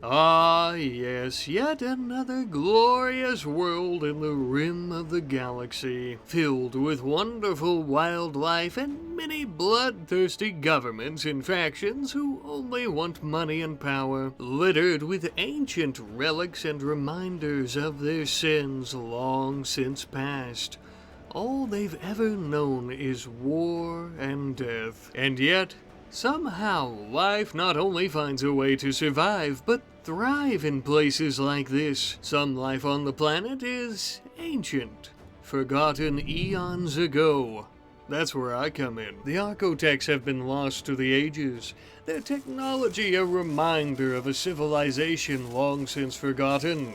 Ah, yes, yet another glorious world in the rim of the galaxy, filled with wonderful wildlife and many bloodthirsty governments and factions who only want money and power, littered with ancient relics and reminders of their sins long since past. All they've ever known is war and death, and yet somehow, life not only finds a way to survive, but thrive in places like this. Some life on the planet is ancient, forgotten eons ago. That's where I come in. The Archotechs have been lost to the ages, their technology a reminder of a civilization long since forgotten.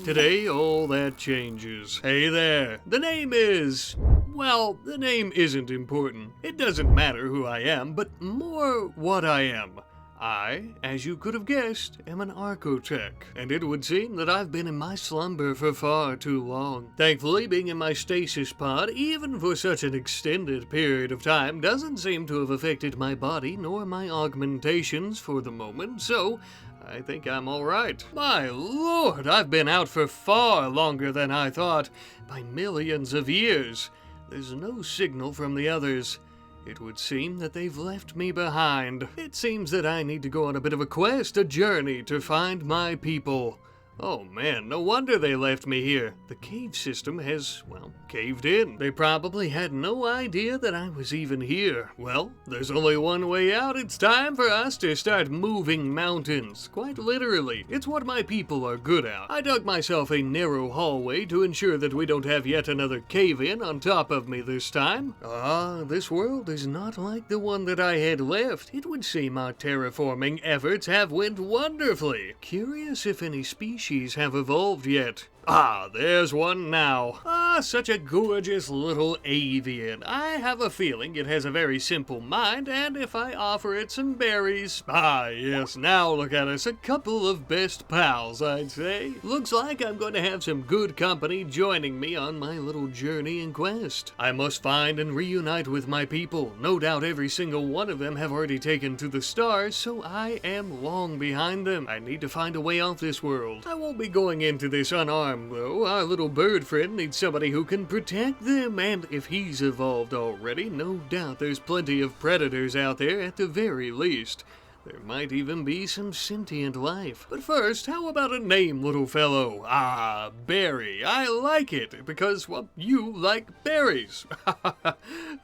Today, all that changes. Hey there, the name is... Well, the name isn't important. It doesn't matter who I am, but more what I am. I, as you could have guessed, am an Archotech, and it would seem that I've been in my slumber for far too long. Thankfully, being in my stasis pod, even for such an extended period of time, doesn't seem to have affected my body nor my augmentations for the moment, so I think I'm alright. My lord, I've been out for far longer than I thought, by millions of years. There's no signal from the others. It would seem that they've left me behind. It seems that I need to go on a bit of a quest, a journey to find my people. Oh man, no wonder they left me here. The cave system has, well, caved in. They probably had no idea that I was even here. Well, there's only one way out. It's time for us to start moving mountains. Quite literally. It's what my people are good at. I dug myself a narrow hallway to ensure that we don't have yet another cave-in on top of me this time. Ah, this world is not like the one that I had left. It would seem our terraforming efforts have went wonderfully. Curious if any species have evolved yet. Ah, there's one now. Ah, such a gorgeous little avian. I have a feeling it has a very simple mind, and if I offer it some berries... Ah, yes, now look at us, a couple of best pals, I'd say. Looks like I'm going to have some good company joining me on my little journey and quest. I must find and reunite with my people. No doubt every single one of them have already taken to the stars, so I am long behind them. I need to find a way off this world. I won't be going into this unarmed, though. Our little bird friend needs somebody who can protect them, and if he's evolved already, no doubt there's plenty of predators out there at the very least. There might even be some sentient life. But first, how about a name, little fellow? Ah, Berry. I like it, because, well, you like berries.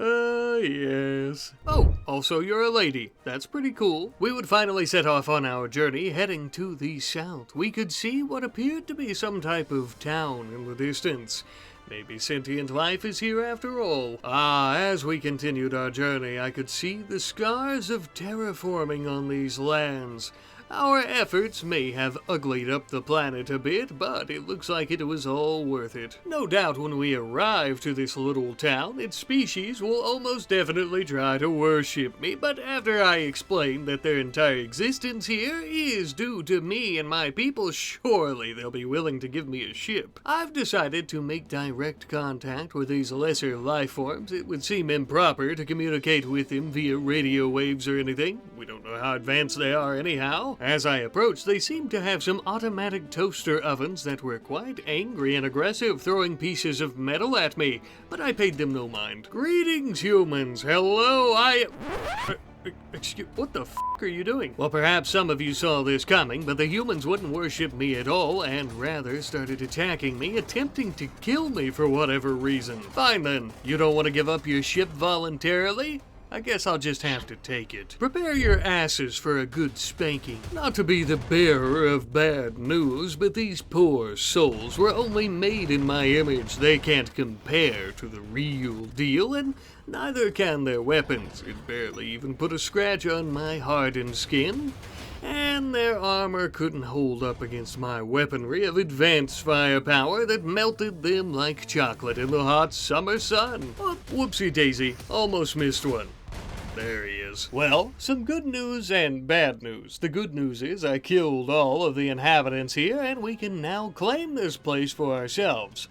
Yes. Oh, also you're a lady. That's pretty cool. We would finally set off on our journey, heading to the south. We could see what appeared to be some type of town in the distance. Maybe sentient life is here after all. Ah, as we continued our journey, I could see the scars of terraforming on these lands. Our efforts may have uglied up the planet a bit, but it looks like it was all worth it. No doubt when we arrive to this little town, its species will almost definitely try to worship me, but after I explain that their entire existence here is due to me and my people, surely they'll be willing to give me a ship. I've decided to make direct contact with these lesser life forms. It would seem improper to communicate with them via radio waves or anything. We don't know how advanced they are anyhow. As I approached, they seemed to have some automatic toaster ovens that were quite angry and aggressive, throwing pieces of metal at me, but I paid them no mind. Greetings, humans. Hello, Excuse, what the f*** are you doing? Well, perhaps some of you saw this coming, but the humans wouldn't worship me at all, and rather started attacking me, attempting to kill me for whatever reason. Fine then, you don't want to give up your ship voluntarily? I guess I'll just have to take it. Prepare your asses for a good spanking. Not to be the bearer of bad news, but these poor souls were only made in my image. They can't compare to the real deal, and neither can their weapons. It barely even put a scratch on my hardened skin. And their armor couldn't hold up against my weaponry of advanced firepower that melted them like chocolate in the hot summer sun. Oh, whoopsie daisy, almost missed one. There he is. Well, some good news and bad news. The good news is I killed all of the inhabitants here, and we can now claim this place for ourselves.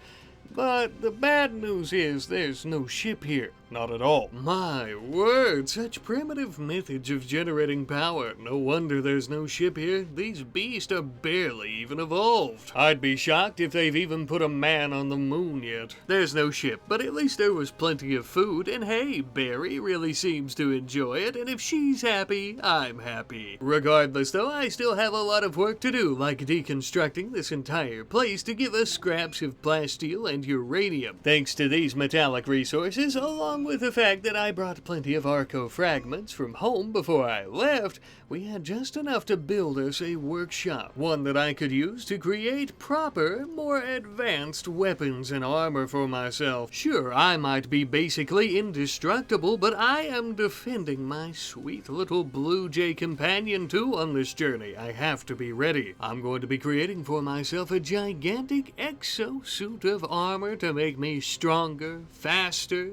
But the bad news is there's no ship here. not at all. My word, such primitive methods of generating power. No wonder there's no ship here. These beasts are barely even evolved. I'd be shocked if they've even put a man on the moon yet. There's no ship, but at least there was plenty of food, and hey, Barry really seems to enjoy it, and if she's happy, I'm happy. Regardless though, I still have a lot of work to do, like deconstructing this entire place to give us scraps of plasteel and uranium. Thanks to these metallic resources, along with the fact that I brought plenty of Arco fragments from home before I left, we had just enough to build us a workshop, one that I could use to create proper, more advanced weapons and armor for myself. Sure, I might be basically indestructible, but I am defending my sweet little Blue Jay companion too on this journey. I have to be ready. I'm going to be creating for myself a gigantic exosuit of armor to make me stronger, faster.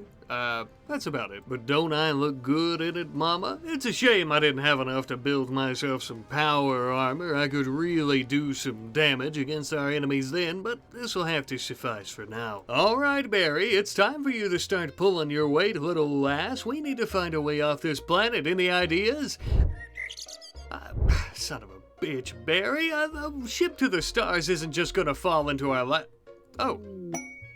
That's about it. But don't I look good in it, mama? It's a shame I didn't have enough to build myself some power armor. I could really do some damage against our enemies then, but this'll have to suffice for now. Alright, Barry, it's time for you to start pulling your weight, little lass. We need to find a way off this planet. Any ideas? Son of a bitch, Barry. A ship to the stars isn't just gonna fall into our lap. Oh.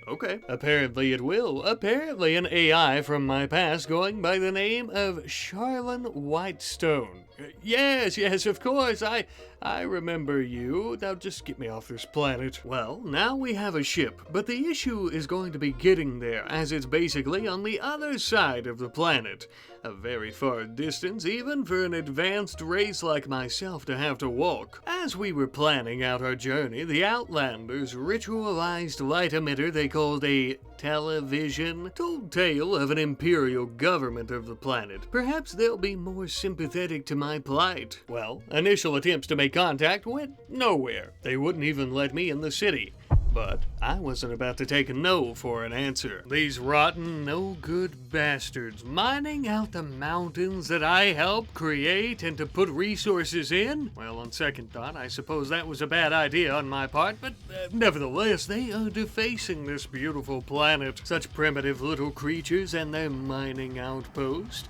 Okay. Apparently it will. Apparently an AI from my past going by the name of Charlene Whitestone. Yes, of course. I remember you. Now just get me off this planet. Well, now we have a ship, but the issue is going to be getting there, as it's basically on the other side of the planet. A very far distance, even for an advanced race like myself to have to walk. As we were planning out our journey, the Outlanders ritualized light emitter they called a television told tale of an imperial government of the planet. Perhaps they'll be more sympathetic to my plight. Well, initial attempts to make contact went nowhere. They wouldn't even let me in the city. But I wasn't about to take a no for an answer. These rotten, no-good bastards mining out the mountains that I helped create and to put resources in? Well, on second thought, I suppose that was a bad idea on my part, but nevertheless, they are defacing this beautiful planet. Such primitive little creatures and their mining outpost.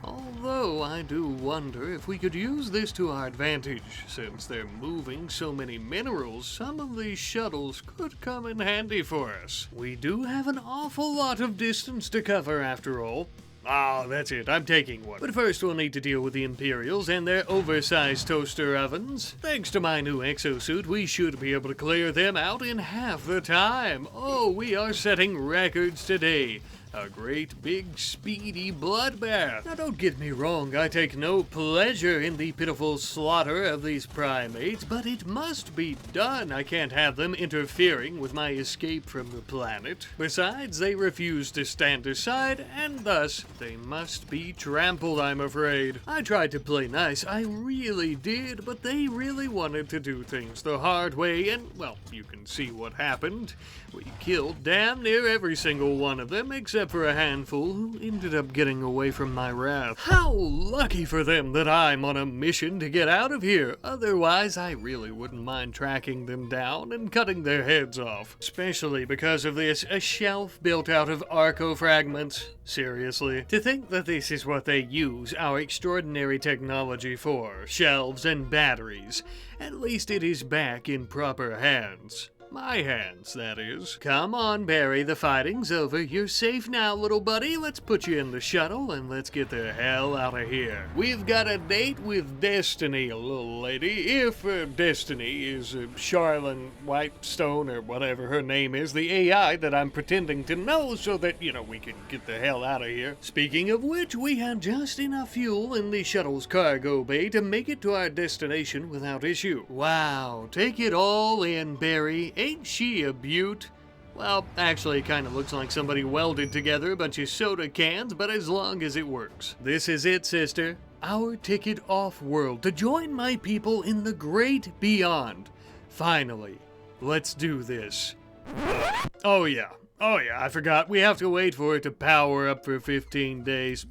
Although I do wonder if we could use this to our advantage. Since they're moving so many minerals, some of these shuttles could come in handy for us. We do have an awful lot of distance to cover after all. Ah, that's it, I'm taking one. But first we'll need to deal with the Imperials and their oversized toaster ovens. Thanks to my new exosuit, we should be able to clear them out in half the time. Oh, we are setting records today. A great, big, speedy bloodbath. Now don't get me wrong, I take no pleasure in the pitiful slaughter of these primates, but it must be done. I can't have them interfering with my escape from the planet. Besides, they refuse to stand aside, and thus, they must be trampled, I'm afraid. I tried to play nice, I really did, but they really wanted to do things the hard way, and, well, you can see what happened. We killed damn near every single one of them, except for a handful who ended up getting away from my wrath. How lucky for them that I'm on a mission to get out of here. Otherwise, I really wouldn't mind tracking them down and cutting their heads off. Especially because of this, a shelf built out of Arco fragments. Seriously. To think that this is what they use our extraordinary technology for, shelves and batteries. At least it is back in proper hands. My hands, that is. Come on, Barry, the fighting's over. You're safe now, little buddy. Let's put you in the shuttle and let's get the hell out of here. We've got a date with Destiny, little lady. If Destiny is Charlene Whitestone or whatever her name is, the AI that I'm pretending to know so that, we can get the hell out of here. Speaking of which, we had just enough fuel in the shuttle's cargo bay to make it to our destination without issue. Wow, take it all in, Barry. Ain't she a beaut? Well, actually, it kind of looks like somebody welded together a bunch of soda cans, but as long as it works. This is it, sister. Our ticket off-world to join my people in the great beyond. Finally, let's do this. Oh yeah, I forgot. We have to wait for it to power up for 15 days.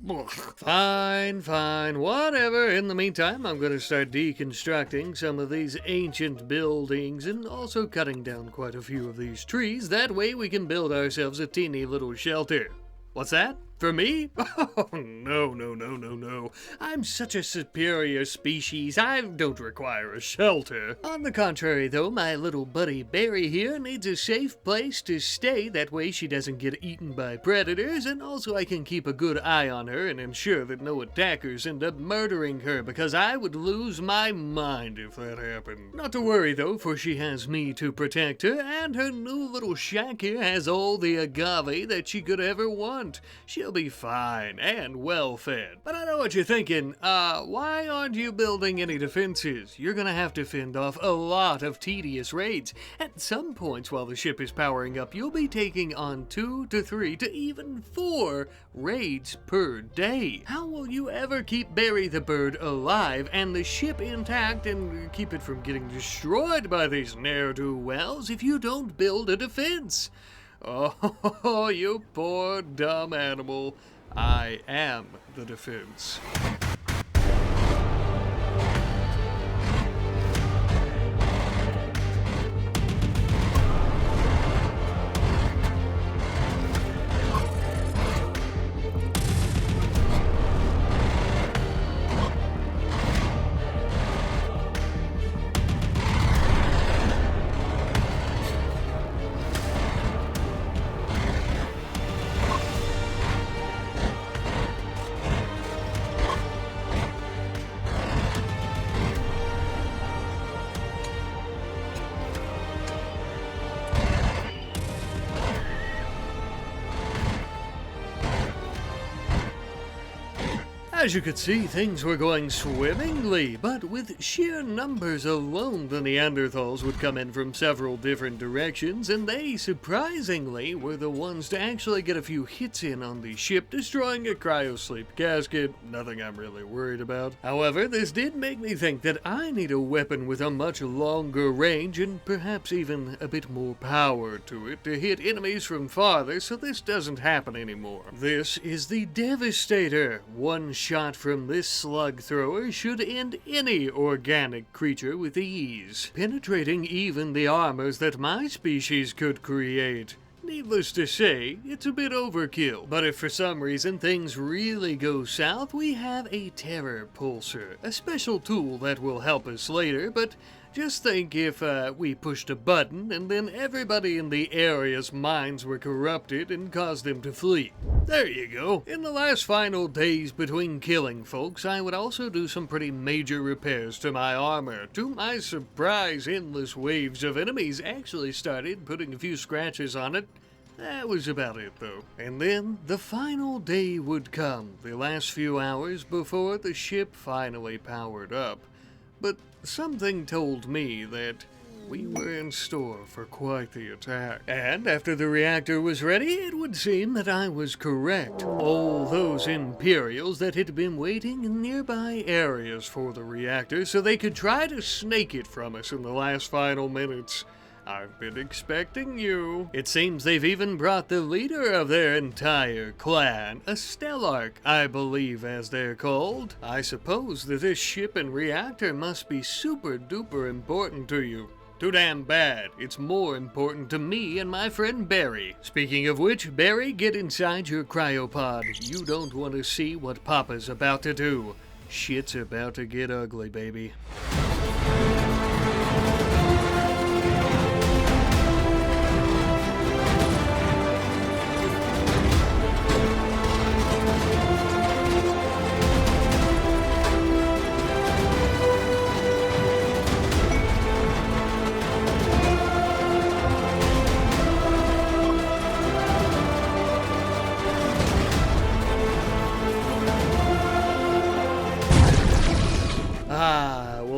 Fine, whatever. In the meantime, I'm going to start deconstructing some of these ancient buildings and also cutting down quite a few of these trees. That way we can build ourselves a teeny little shelter. What's that? For me? Oh, no, no, no, no, no. I'm such a superior species, I don't require a shelter. On the contrary, though, my little buddy Barry here needs a safe place to stay. That way she doesn't get eaten by predators, and also I can keep a good eye on her and ensure that no attackers end up murdering her, because I would lose my mind if that happened. Not to worry, though, for she has me to protect her, and her new little shack here has all the agave that she could ever want. She'll be fine and well fed. But I know what you're thinking, why aren't you building any defenses? You're gonna have to fend off a lot of tedious raids. At some points while the ship is powering up, you'll be taking on 2 to 3 to even 4 raids per day. How will you ever keep Barry the bird alive and the ship intact and keep it from getting destroyed by these ne'er-do-wells if you don't build a defense? Oh, you poor dumb animal. I am the defense. As you could see, things were going swimmingly, but with sheer numbers alone, the Neanderthals would come in from several different directions, and they, surprisingly, were the ones to actually get a few hits in on the ship, destroying a cryosleep casket. Nothing I'm really worried about. However, this did make me think that I need a weapon with a much longer range, and perhaps even a bit more power to it, to hit enemies from farther, so this doesn't happen anymore. This is the Devastator. One shot from this slug thrower should end any organic creature with ease, penetrating even the armors that my species could create. Needless to say, it's a bit overkill, but if for some reason things really go south, we have a terror pulsar, a special tool that will help us later, but just think if we pushed a button and then everybody in the area's minds were corrupted and caused them to flee. There you go. In the last final days between killing folks, I would also do some pretty major repairs to my armor. To my surprise, endless waves of enemies actually started putting a few scratches on it. That was about it, though. And then the final day would come, the last few hours before the ship finally powered up. But something told me that we were in store for quite the attack. And after the reactor was ready, it would seem that I was correct. All those Imperials that had been waiting in nearby areas for the reactor so they could try to snake it from us in the last final minutes. I've been expecting you. It seems they've even brought the leader of their entire clan, a Stellark, I believe as they're called. I suppose that this ship and reactor must be super duper important to you. Too damn bad. It's more important to me and my friend Barry. Speaking of which, Barry, get inside your cryopod. You don't want to see what Papa's about to do. Shit's about to get ugly, baby.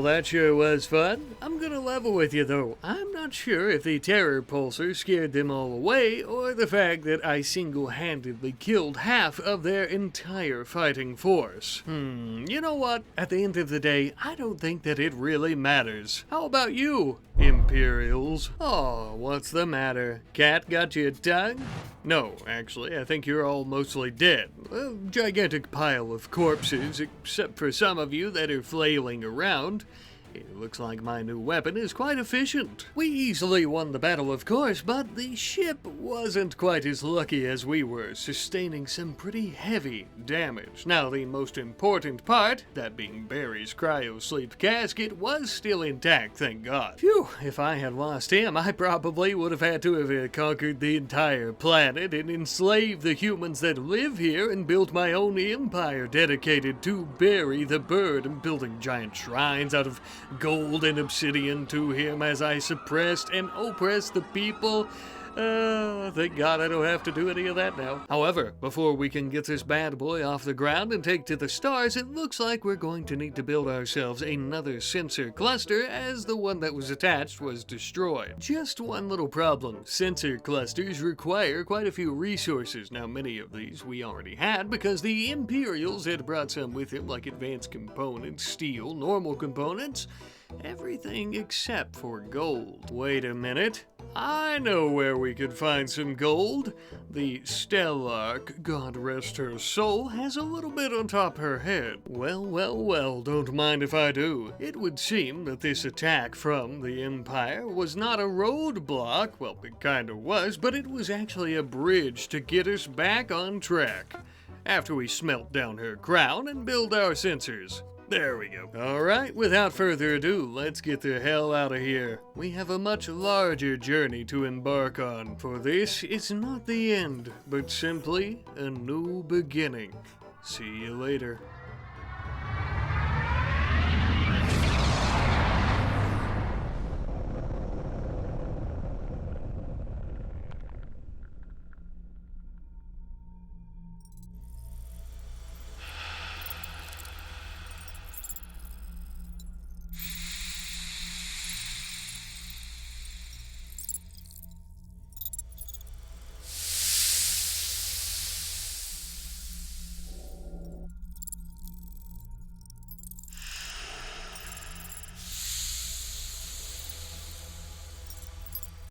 That sure was fun. I'm gonna level with you though. I'm not sure if the terror pulsar scared them all away or the fact that I single-handedly killed half of their entire fighting force. You know what? At the end of the day, I don't think that it really matters. How about you, Imperials? Oh, what's the matter? Cat got you a tongue? No, actually, I think you're all mostly dead. A gigantic pile of corpses, except for some of you that are flailing around. It looks like my new weapon is quite efficient. We easily won the battle, of course, but the ship wasn't quite as lucky as we were, sustaining some pretty heavy damage. Now, the most important part, that being Barry's cryo-sleep casket, was still intact, thank God. Phew, if I had lost him, I probably would have had to have conquered the entire planet and enslaved the humans that live here and built my own empire dedicated to Barry the bird and building giant shrines out of gold and obsidian to him as I suppressed and oppressed the people. Thank God I don't have to do any of that now. However, before we can get this bad boy off the ground and take to the stars, it looks like we're going to need to build ourselves another sensor cluster, as the one that was attached was destroyed. Just one little problem. Sensor clusters require quite a few resources. Now, many of these we already had because the Imperials had brought some with them, like advanced components, steel, normal components, everything except for gold. Wait a minute. I know where we could find some gold. The Stellark, God rest her soul, has a little bit on top her head. Well, don't mind if I do. It would seem that this attack from the Empire was not a roadblock. Well, it kinda was, but it was actually a bridge to get us back on track. After we smelt down her crown and build our sensors. There we go. Alright, without further ado, let's get the hell out of here. We have a much larger journey to embark on, for this is not the end, but simply a new beginning. See you later.